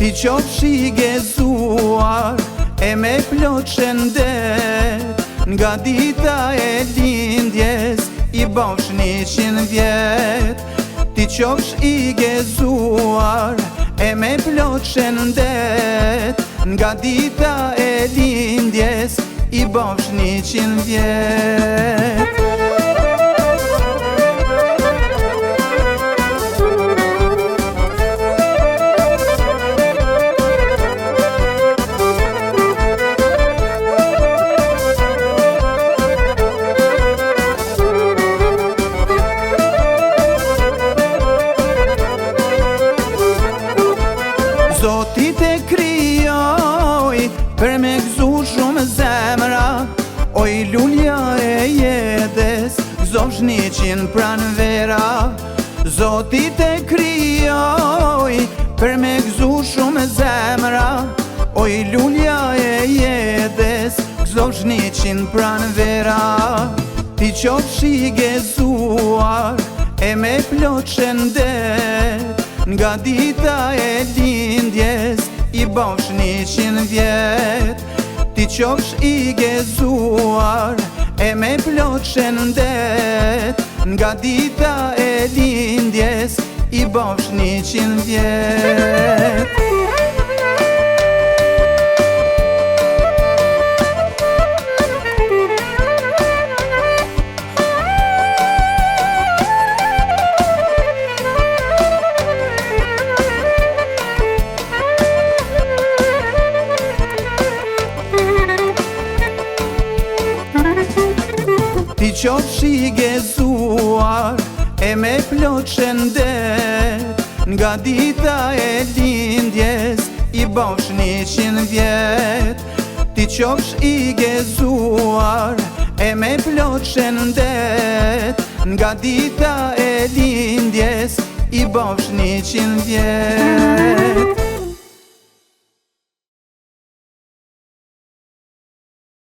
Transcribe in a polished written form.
Ti qofsh i gezuar e me plot shëndet, nga dita e lindjes i bofsh 100 vjet. Ti qofsh i gezuar e me plot shëndet, nga dita e lindjes i bofsh 100 vjet. Zoti te krijoj për me gëzu shumë zemra, oj lulja e jetës gëzofsh 100 pranvera. Zoti te krijoj për me gëzu shumë zemra, oj lulja e jetës gëzofsh 100 pranvera. Ti qofsh i gezuar e me plot shëndet, nga dita e lindjes i bofsh 100 vjet. Ti qofsh i gezuar e me plot shëndet, nga dita e lindjes i bofsh 100 vjet. Ti qofsh i gezuar e me plot shëndet, nga dita e lindjes i bofsh 100 vjet. Ti qofsh i gezuar e me plot shëndet, nga dita e lindjes i bofsh 100 vjet.